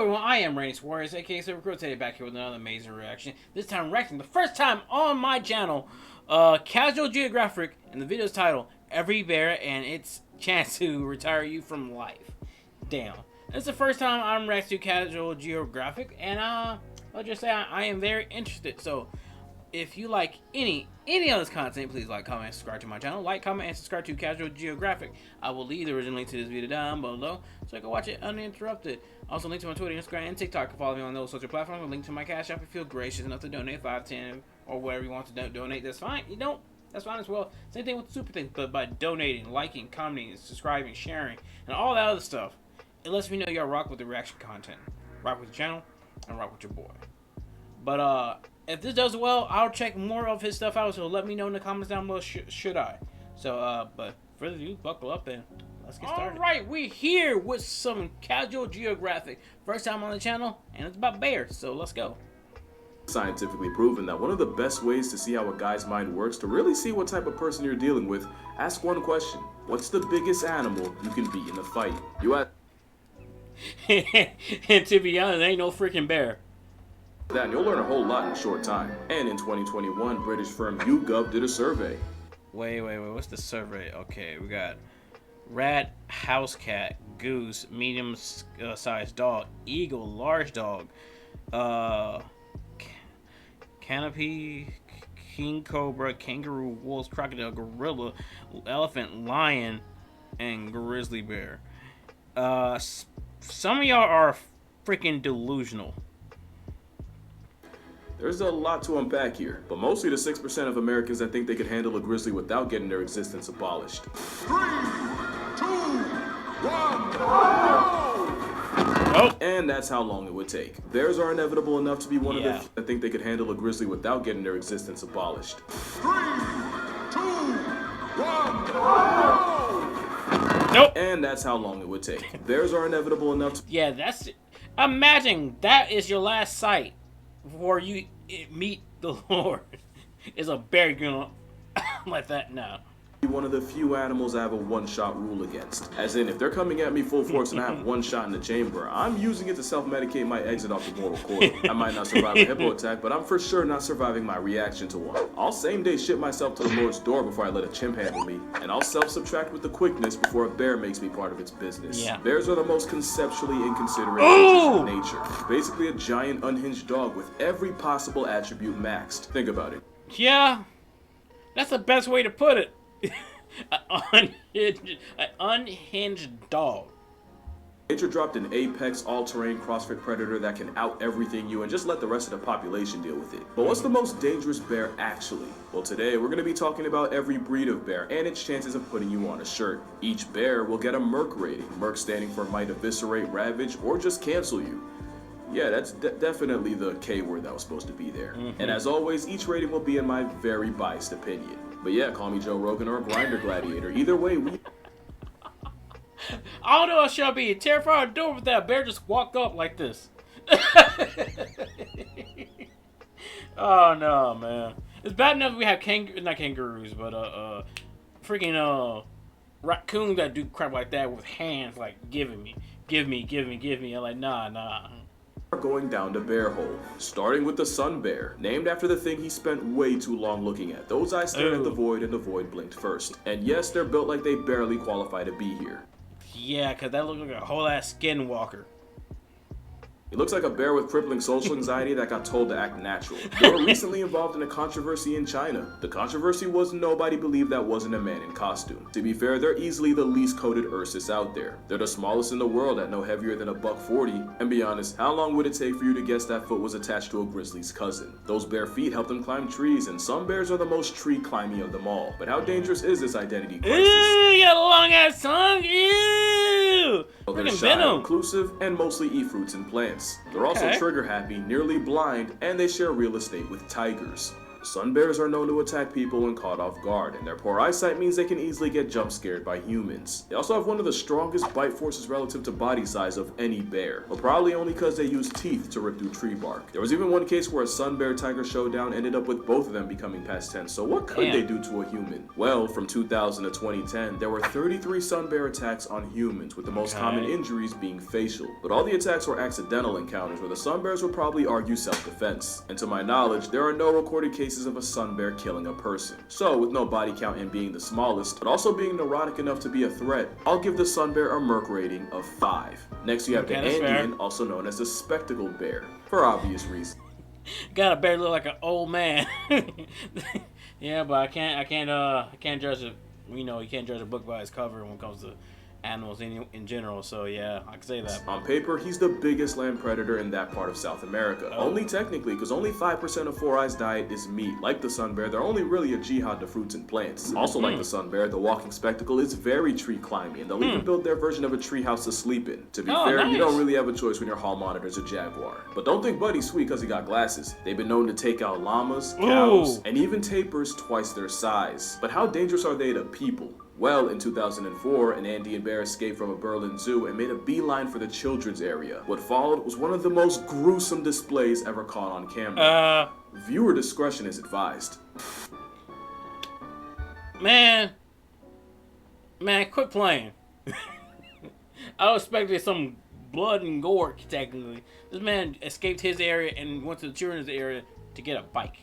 everyone, I am Rainius Warriors, aka Silva today, back here with another amazing reaction. This time reacting the first time on my channel, Casual Geographic, and the video's title, Every Bear and Its Chance to Retire You from Life. Damn. It's the first time I'm reacting to Casual Geographic, and I'll just say I am very interested. So, if you like any of this content, please like, comment, and subscribe to my channel. Like, comment, and subscribe to Casual Geographic. I will leave the original link to this video down below so you can watch it uninterrupted. Also, link to my Twitter, Instagram, and TikTok. Follow me on those social platforms. A link to my Cashapp if you feel gracious enough to donate 5, 10, or whatever you want to donate. That's fine. You don't. That's fine as well. Same thing with the super things, but by donating, liking, commenting, subscribing, sharing, and all that other stuff, it lets me know y'all rock with the reaction content, rock with the channel, and rock with your boy. But if this does well, I'll check more of his stuff out, so let me know in the comments down below, should I. So, but further ado, buckle up and let's get started. Alright, we're here with some Casual Geographic. First time on the channel, and it's about bears, so let's go. Scientifically proven that one of the best ways to see how a guy's mind works, to really see what type of person you're dealing with, ask one question. What's the biggest animal you can beat in a fight? You ask and to be honest, there ain't no freaking bear. that and you'll learn a whole lot in a short time. And in 2021, British firm YouGov did a survey. Wait, what's the survey? Okay, we got rat, house cat, goose, medium sized dog, eagle, large dog, canopy, king cobra, kangaroo, wolves, crocodile, gorilla, elephant, lion, and grizzly bear. Some of y'all are freaking delusional. There's a lot to unpack here, but mostly the 6% of Americans that think they could handle a grizzly without getting their existence abolished. 3, 2, 1, Nope. And that's how long it would take. Bears are inevitable enough to be one of the few that think they could handle a grizzly without getting their existence abolished. 3, 2, 1, Nope. And that's how long it would take. Bears are inevitable enough to Yeah, that's it. Imagine that is your last sight before you meet the Lord. Is a bear gonna like that? No. be one of the few animals I have a one-shot rule against. As in, if they're coming at me full force and I have one shot in the chamber, I'm using it to self-medicate my exit off the mortal coil. I might not survive a hippo attack, but I'm for sure not surviving my reaction to one. I'll same-day ship myself to the Lord's door before I let a chimp handle me, and I'll self-subtract with the quickness before a bear makes me part of its business. Yeah. Bears are the most conceptually inconsiderate creatures in nature. Basically a giant unhinged dog with every possible attribute maxed. Think about it. Yeah, that's the best way to put it. An unhinged dog. Nature dropped an apex, all-terrain CrossFit predator that can out-everything you and just let the rest of the population deal with it. But what's the most dangerous bear actually? Well, today we're going to be talking about every breed of bear and its chances of putting you on a shirt. Each bear will get a Merc rating, Merc standing for might eviscerate, ravage, or just cancel you. Yeah, that's definitely the K word that was supposed to be there. And as always, each rating will be in my very biased opinion. But yeah, call me Joe Rogan or a grinder gladiator. Either way, I don't know if she'll be terrified of door with that bear just walk up like this. Oh no, man. It's bad enough we have not kangaroos, but freaking raccoons that do crap like that with hands like give me. I'm like, nah. going down the bear hole, starting with the sun bear, named after the thing he spent way too long looking at. Those eyes stared at the void and the void blinked first. And yes, they're built like they barely qualify to be here. Yeah, cause that looks like a whole ass skinwalker. It looks like a bear with crippling social anxiety that got told to act natural. They were recently involved in a controversy in China. The controversy was nobody believed that wasn't a man in costume. To be fair, they're easily the least coated Ursus out there. They're the smallest in the world at no heavier than a $140. And be honest, how long would it take for you to guess that foot was attached to a grizzly's cousin? Those bare feet help them climb trees, and some bears are the most tree climbing of them all. But how dangerous is this identity crisis? Ew, you got a long ass tongue. Ew. Well, they're Freaking shy, venom. inclusive, and mostly eat fruits and plants. They're also Okay. trigger happy, nearly blind, and they share real estate with tigers. Sun bears are known to attack people when caught off guard, and their poor eyesight means they can easily get jump scared by humans. They also have one of the strongest bite forces relative to body size of any bear, but probably only because they use teeth to rip through tree bark. There was even one case where a sun bear tiger showdown ended up with both of them becoming past tense, so what could they do to a human? Well, from 2000 to 2010, there were 33 sun bear attacks on humans, with the most common injuries being facial. But all the attacks were accidental encounters where the sun bears would probably argue self-defense. And to my knowledge, there are no recorded cases of a sun bear killing a person. So, with no body count and being the smallest, but also being neurotic enough to be a threat, I'll give the sun bear a merc rating of 5. Next you have the Andean, also known as the spectacled bear, for obvious reasons. Got a bear look like an old man. Yeah, but I can't judge it. You know, you can't judge a book by its cover when it comes to animals in general, so yeah, I can say that. On paper, he's the biggest land predator in that part of South America. Only technically, because only 5% of Four Eyes' diet is meat. Like the sun bear, they're only really a jihad to fruits and plants. Also like the sun bear, the walking spectacle is very tree climbing, and they'll even build their version of a tree house to sleep in. To be fair, you don't really have a choice when your hall monitor's a jaguar. But don't think Buddy's sweet because he got glasses. They've been known to take out llamas, cows, and even tapirs twice their size. But how dangerous are they to people? Well, in 2004, an Andean bear escaped from a Berlin zoo and made a beeline for the children's area. What followed was one of the most gruesome displays ever caught on camera. Viewer discretion is advised. Man, quit playing. I was expecting some blood and gore, technically. This man escaped his area and went to the children's area to get a bike.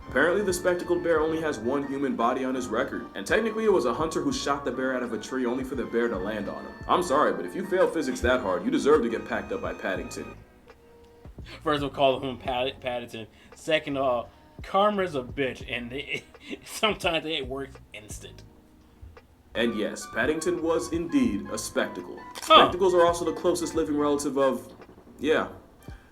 Apparently, the spectacled bear only has one human body on his record, and technically it was a hunter who shot the bear out of a tree only for the bear to land on him. I'm sorry, but if you fail physics that hard, you deserve to get packed up by Paddington. First, we'll call him Paddington. Second of all, karma's a bitch, and sometimes it works instant. And yes, Paddington was indeed a spectacle. Spectacles are also the closest living relative of,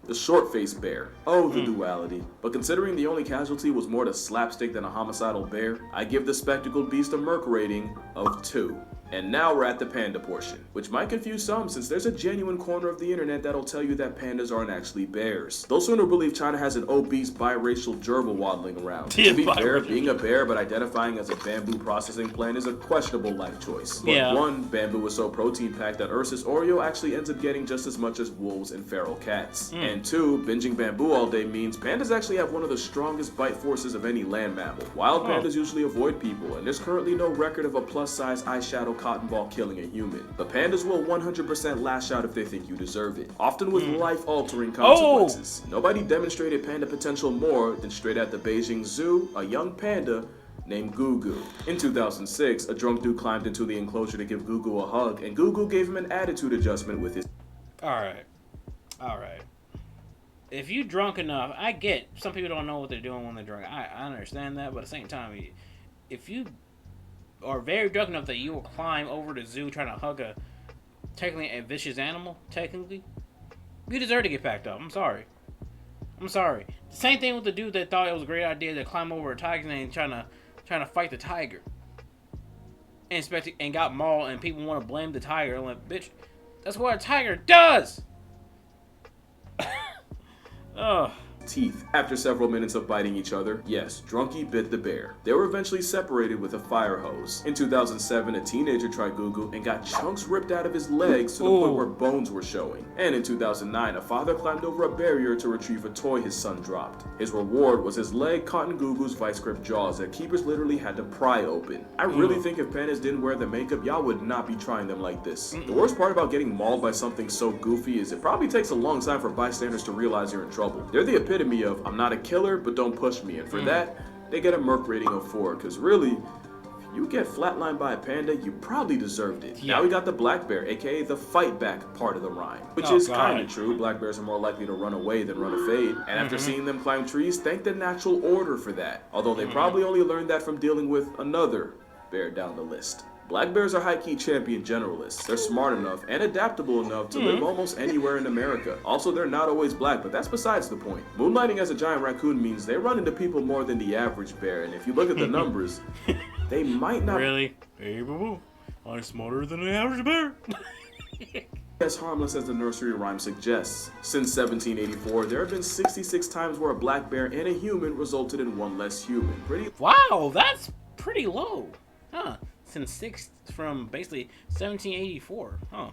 the short-faced bear. Oh, the duality. But considering the only casualty was more to slapstick than a homicidal bear, I give the spectacled beast a merc rating of 2. And now we're at the panda portion, which might confuse some since there's a genuine corner of the internet that'll tell you that pandas aren't actually bears. They'll sooner believe China has an obese biracial gerbil waddling around. To be fair, being a bear but identifying as a bamboo processing plant is a questionable life choice. But one, bamboo is so protein-packed that Ursus Oreo actually ends up getting just as much as wolves and feral cats. And two, binging bamboo all day means pandas actually have one of the strongest bite forces of any land mammal. Wild pandas usually avoid people, and there's currently no record of a plus-size eyeshadow cotton ball killing a human. But pandas will 100% lash out if they think you deserve it, often with life-altering consequences. Nobody demonstrated panda potential more than straight at the Beijing Zoo, a young panda named Gugu. In 2006, a drunk dude climbed into the enclosure to give Gugu a hug, and Gugu gave him an attitude adjustment with his... Alright. If you drunk enough, I get some people don't know what they're doing when they're drunk. I understand that, but at the same time, if you are very drunk enough that you will climb over the zoo trying to hug technically a vicious animal, technically, you deserve to get packed up. I'm sorry. The same thing with the dude that thought it was a great idea to climb over a tiger and trying to fight the tiger. And got mauled, and people want to blame the tiger. I'm like, bitch, that's what a tiger does! Ugh. Teeth. After several minutes of biting each other, yes, Drunky bit the bear. They were eventually separated with a fire hose. In 2007, a teenager tried Gugu and got chunks ripped out of his legs to the point where bones were showing. And in 2009, a father climbed over a barrier to retrieve a toy his son dropped. His reward was his leg caught in Gugu's vice grip jaws that keepers literally had to pry open. I really think if pandas didn't wear the makeup, y'all would not be trying them like this. The worst part about getting mauled by something so goofy is it probably takes a long time for bystanders to realize you're in trouble. They're the epitome of I'm not a killer, but don't push me, and for that, they get a merc rating of 4, because really, if you get flatlined by a panda, you probably deserved it. Now we got the black bear, aka the fight back part of the rhyme, which is kind of true. Black bears are more likely to run away than run a fade, and after seeing them climb trees, thank the natural order for that, although they probably only learned that from dealing with another bear down the list. Black bears are high-key champion generalists. They're smart enough and adaptable enough to live almost anywhere in America. Also, they're not always black, but that's besides the point. Moonlighting as a giant raccoon means they run into people more than the average bear, and if you look at the numbers, they might not... Really? Hey, boo-boo. I'm smarter than an average bear. as harmless as the nursery rhyme suggests. Since 1784, there have been 66 times where a black bear and a human resulted in one less human. Wow, that's pretty low, huh? From basically 1784, huh?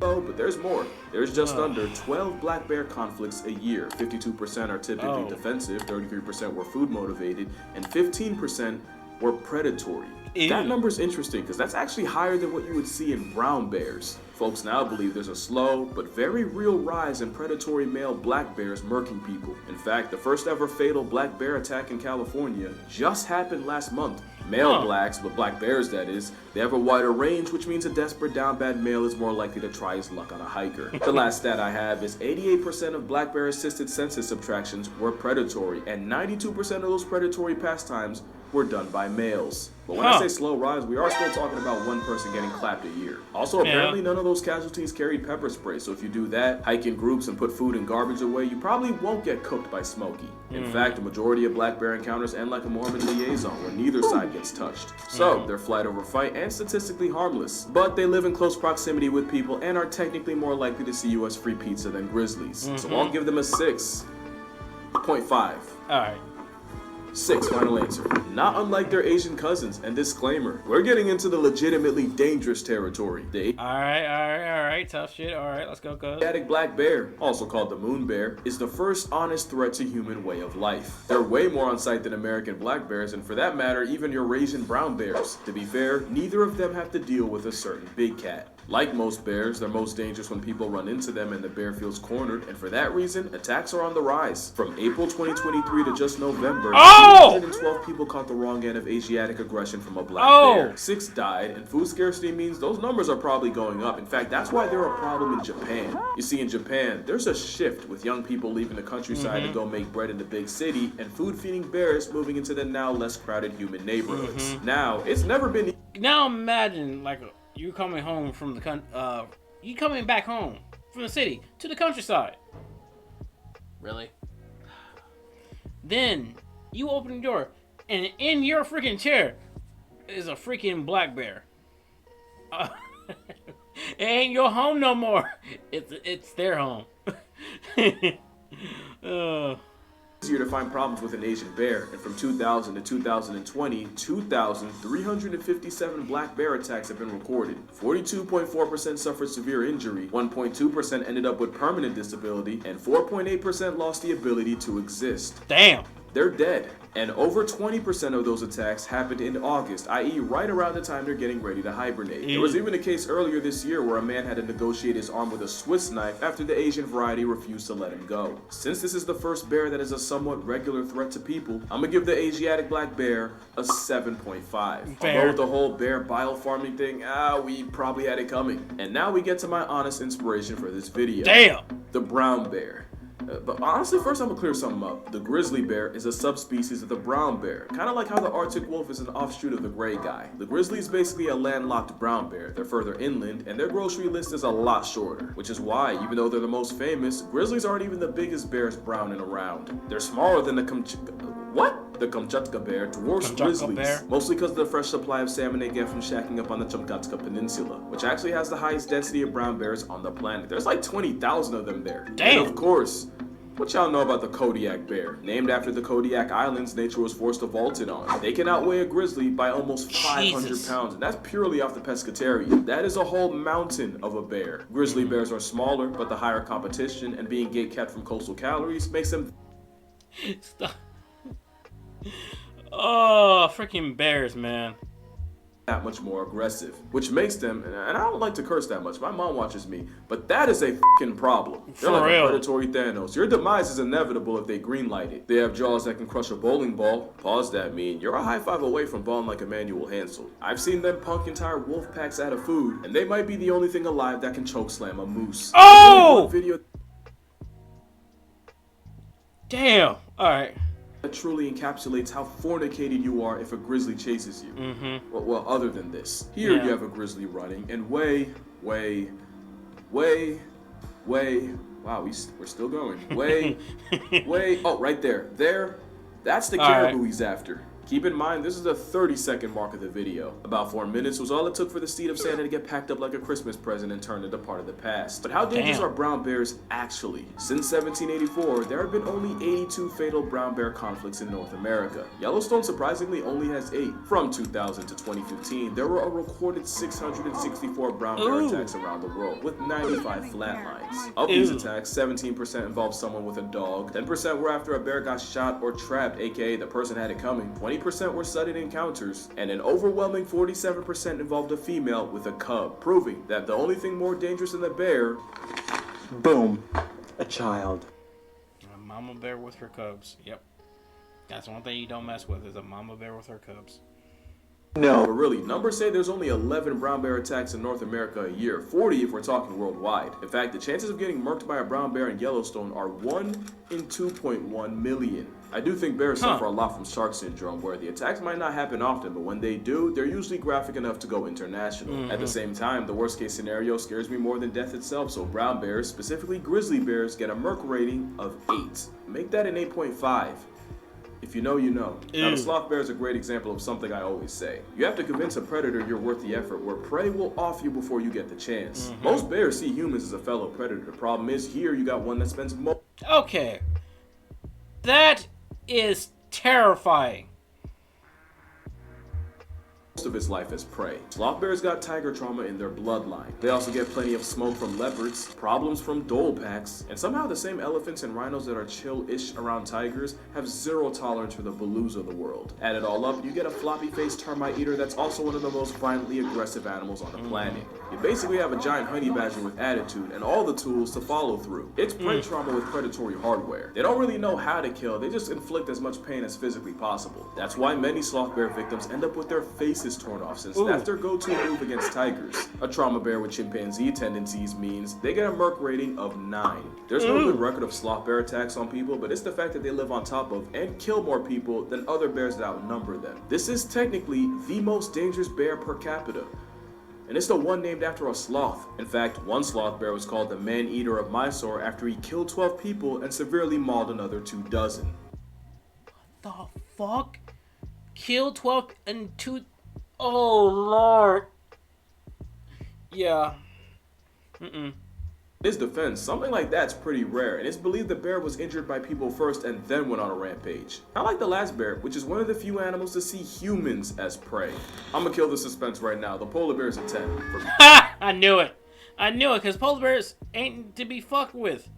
Oh, but there's more. There's just under 12 black bear conflicts a year. 52% are typically defensive, 33% were food motivated, and 15% were predatory. Ew. That number's interesting because that's actually higher than what you would see in brown bears. Folks now believe there's a slow but very real rise in predatory male black bears murking people. In fact, the first ever fatal black bear attack in California just happened last month. Male blacks, but black bears that is, they have a wider range, which means a desperate down bad male is more likely to try his luck on a hiker. The last stat I have is 88% of black bear assisted census subtractions were predatory, and 92% of those predatory pastimes were done by males. But when I say slow rise, we are still talking about one person getting clapped a year. Also, apparently none of those casualties carried pepper spray, so if you do that, hike in groups and put food and garbage away, you probably won't get cooked by Smokey. In fact, the majority of black bear encounters end like a Mormon liaison, where neither side gets touched. So, they're flight over fight and statistically harmless. But they live in close proximity with people and are technically more likely to see you as free pizza than grizzlies. So I'll give them a 6.5. Alright. 6, final answer. Not unlike their Asian cousins, and disclaimer, we're getting into the legitimately dangerous territory. The Alright, tough shit. Alright, let's go, cuz. Asiatic black bear, also called the moon bear, is the first honest threat to human way of life. They're way more on sight than American black bears, and for that matter, even Eurasian brown bears. To be fair, neither of them have to deal with a certain big cat. Like most bears, they're most dangerous when people run into them and the bear feels cornered, and for that reason, attacks are on the rise. From April 2023 to just November, 212 people caught the wrong end of Asiatic aggression from a black bear. 6 died, and food scarcity means those numbers are probably going up. In fact, that's why they're a problem in Japan. You see, in Japan, there's a shift with young people leaving the countryside to go make bread in the big city, and food-feeding bears moving into the now less crowded human neighborhoods. Now, it's never been... Now imagine, like, you coming home from the you coming back home from the city to the countryside. Really? Then you open the door, and in your freaking chair is a freaking black bear. It ain't your home no more. It's their home. Easier to find problems with an Asian bear, and from 2000 to 2020, 2,357 black bear attacks have been recorded. 42.4% suffered severe injury, 1.2% ended up with permanent disability, and 4.8% lost the ability to exist. Damn. They're dead, and over 20% of those attacks happened in August, i.e. right around the time they're getting ready to hibernate. There was even a case earlier this year where a man had to negotiate his arm with a Swiss knife after the Asian variety refused to let him go. Since this is the first bear that is a somewhat regular threat to people, I'm gonna give the Asiatic black bear a 7.5. Although with the whole bear biofarming thing, we probably had it coming. And now we get to my honest inspiration for this video. Damn! The brown bear. But honestly, first I'm gonna clear something up. The grizzly bear is a subspecies of the brown bear, kind of like how the Arctic wolf is an offshoot of the gray guy. The grizzly is basically a landlocked brown bear. They're further inland, and their grocery list is a lot shorter, which is why, even though they're the most famous, grizzlies aren't even the biggest bears brown and around. They're smaller than the Kamchatka bear dwarfs grizzlies, mostly because of the fresh supply of salmon they get from shacking up on the Kamchatka Peninsula, which actually has the highest density of brown bears on the planet. There's like 20,000 of them there. Damn. And of course, what y'all know about the Kodiak bear? Named after the Kodiak Islands nature was forced to vault in on. They can outweigh a grizzly by almost 500 pounds, and that's purely off the pescatarian. That is a whole mountain of a bear. Grizzly bears are smaller, but the higher competition and being gate-kept from coastal calories makes them... Stop. Oh, freaking bears, man. That much more aggressive, which makes them, and I don't like to curse that much, my mom watches me, but that is a fucking problem. They're like a predatory Thanos. Your demise is inevitable if they greenlight it. They have jaws that can crush a bowling ball. Pause that mean. You're a high five away from balling like Emmanuel Hansel. I've seen them punk entire wolf packs out of food, and they might be the only thing alive that can choke slam a moose. Oh! Video. Damn. Alright. That truly encapsulates how fornicated you are if a grizzly chases you. Well, other than this. Here you have a grizzly running, and way, wow, we're still going. Oh, right there. That's the caribou he's after. Keep in mind, this is the 30-second mark of the video. About 4 minutes was all it took for the seed of Santa to get packed up like a Christmas present and turned into part of the past. But how dangerous are brown bears actually? Since 1784, there have been only 82 fatal brown bear conflicts in North America. Yellowstone surprisingly only has 8. From 2000 to 2015, there were a recorded 664 brown bear attacks around the world, with 95 flatlines. Of these attacks, 17% involved someone with a dog, 10% were after a bear got shot or trapped, aka the person had it coming, 20% were sudden encounters, and an overwhelming 47% involved a female with a cub, proving that the only thing more dangerous than the bear, boom, a child. A mama bear with her cubs. Yep. That's one thing you don't mess with, is a mama bear with her cubs. No. But really, numbers say there's only 11 brown bear attacks in North America a year, 40 if we're talking worldwide. In fact, the chances of getting murked by a brown bear in Yellowstone are 1 in 2.1 million. I do think bears suffer a lot from shark syndrome, where the attacks might not happen often, but when they do, they're usually graphic enough to go international. At the same time, the worst case scenario scares me more than death itself, so brown bears, specifically grizzly bears, get a murk rating of 8. Make that an 8.5. If you know, you know. Now, the sloth bear is a great example of something I always say. You have to convince a predator you're worth the effort, where prey will off you before you get the chance. Most bears see humans as a fellow predator. The problem is, here you got one that spends Okay. That is terrifying. most of its life as prey. Sloth bears got tiger trauma in their bloodline. They also get plenty of smoke from leopards, problems from dhole packs, and somehow the same elephants and rhinos that are chill-ish around tigers have zero tolerance for the baloos of the world. Add it all up, you get a floppy-faced termite eater that's also one of the most violently aggressive animals on the planet. You basically have a giant honey badger with attitude and all the tools to follow through. It's prey trauma with predatory hardware. They don't really know how to kill, they just inflict as much pain as physically possible. That's why many sloth bear victims end up with their faces torn off, since that's their go-to move against tigers. A trauma bear with chimpanzee tendencies means they get a Merc rating of 9. There's no good record of sloth bear attacks on people, but it's the fact that they live on top of and kill more people than other bears that outnumber them. This is technically the most dangerous bear per capita, and it's the one named after a sloth. In fact, one sloth bear was called the man-eater of Mysore after he killed 12 people and severely mauled another 24. The fuck? Killed 12 and 2... Oh, Lord. Yeah. In his defense, something like that's pretty rare, and it's believed the bear was injured by people first and then went on a rampage. Not like the last bear, which is one of the few animals to see humans as prey. I'm gonna kill the suspense right now. The polar bear's a 10. Ha! I knew it. I knew it, because polar bears ain't to be fucked with.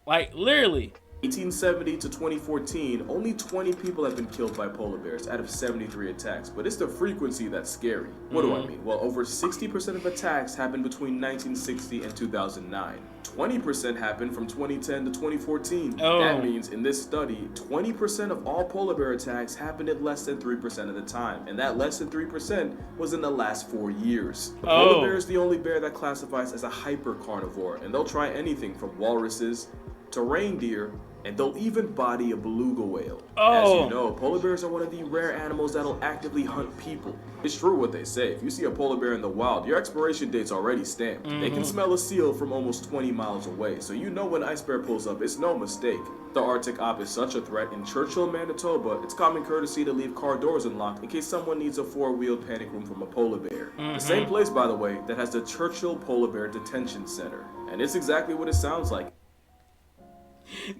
Like, literally. 1870 to 2014, only 20 people have been killed by polar bears out of 73 attacks, but it's the frequency that's scary. What do I mean? Well, over 60% of attacks happened between 1960 and 2009. 20% happened from 2010 to 2014. That means in this study, 20% of all polar bear attacks happened at less than 3% of the time, and that less than 3% was in the last 4 years. The polar bear is the only bear that classifies as a hyper-carnivore, and they'll try anything from walruses to reindeer, and they'll even body a beluga whale. As you know, polar bears are one of the rare animals that'll actively hunt people. It's true what they say. If you see a polar bear in the wild, your expiration date's already stamped. They can smell a seal from almost 20 miles away, so you know when ice bear pulls up, it's no mistake. The Arctic op is such a threat. In Churchill, Manitoba, it's common courtesy to leave car doors unlocked in case someone needs a 4-wheeled panic room from a polar bear. The same place, by the way, that has the Churchill Polar Bear Detention Center. And it's exactly what it sounds like.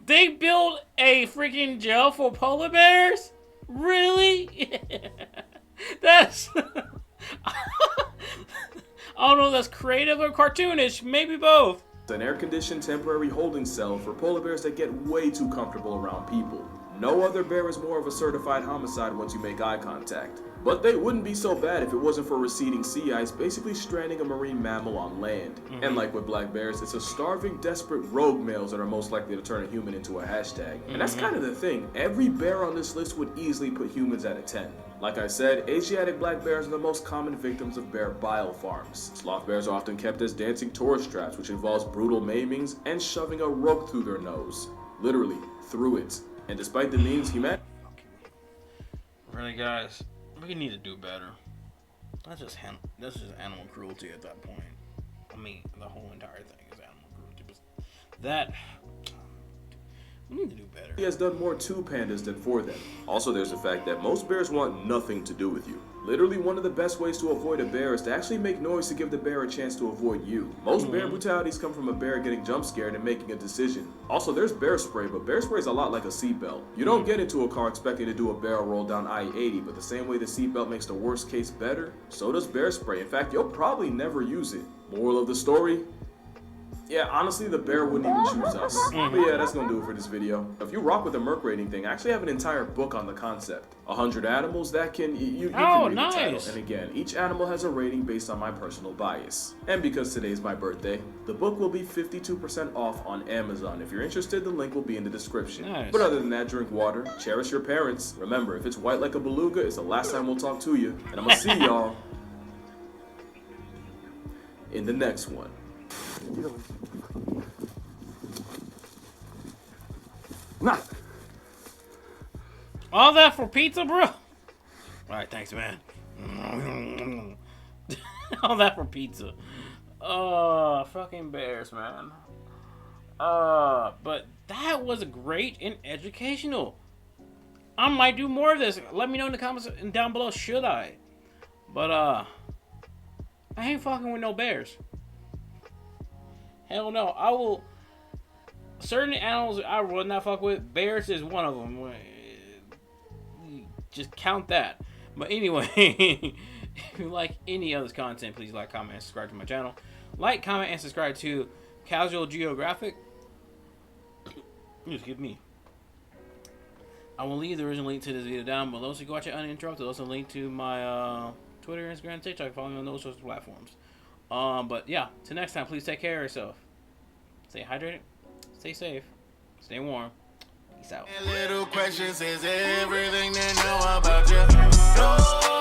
They built a freaking jail for polar bears? Really? That's... I don't know if that's creative or cartoonish. Maybe both. It's an air-conditioned temporary holding cell for polar bears that get way too comfortable around people. No other bear is more of a certified homicide once you make eye contact. But they wouldn't be so bad if it wasn't for receding sea ice basically stranding a marine mammal on land. And like with black bears, it's a starving, desperate rogue males that are most likely to turn a human into a hashtag. And that's kind of the thing. Every bear on this list would easily put humans at a 10. Like I said, Asiatic black bears are the most common victims of bear bile farms. Sloth bears are often kept as dancing tourist traps, which involves brutal maimings and shoving a rope through their nose. Literally, through it. And despite the means humanity... Really, guys? We need to do better. That's just animal cruelty at that point. I mean, the whole entire thing is animal cruelty. But that, We need to do better. He has done more to pandas than for them. Also, there's the fact that most bears want nothing to do with you. Literally, one of the best ways to avoid a bear is to actually make noise to give the bear a chance to avoid you. Most bear brutalities come from a bear getting jump scared and making a decision. Also, there's bear spray, but bear spray is a lot like a seatbelt. You don't get into a car expecting to do a barrel roll down I-80, but the same way the seatbelt makes the worst case better, so does bear spray. In fact, you'll probably never use it. Moral of the story? Yeah, honestly, the bear wouldn't even choose us. But yeah, that's gonna do it for this video. If you rock with the Merc rating thing, I actually have an entire book on the concept. 100 animals that can, you can read the title. And again, each animal has a rating based on my personal bias. And because today's my birthday, the book will be 52% off on Amazon. If you're interested, the link will be in the description. Nice. But other than that, drink water, cherish your parents. Remember, if it's white like a beluga, it's the last time we'll talk to you. And I'm gonna see y'all in the next one. Nah. All that for pizza, bro? Alright, thanks, man. All that for pizza. Fucking bears, man. But that was great and educational. I might do more of this. Let me know in the comments down below, should I? But, I ain't fucking with no bears. Hell no. I will... Certain animals I would not fuck with. Bears is one of them. Just count that. But anyway, if you like any of this content, please like, comment, and subscribe to my channel. Like, comment, and subscribe to Casual Geographic. Excuse me. I will leave the original link to this video down below so you can watch it uninterrupted. Also, link to my Twitter, Instagram, TikTok. Follow me on those sorts of platforms. But yeah, till next time, please take care of yourself. Stay hydrated. Stay safe. Stay warm. Peace out. Little questions is everything they know about you.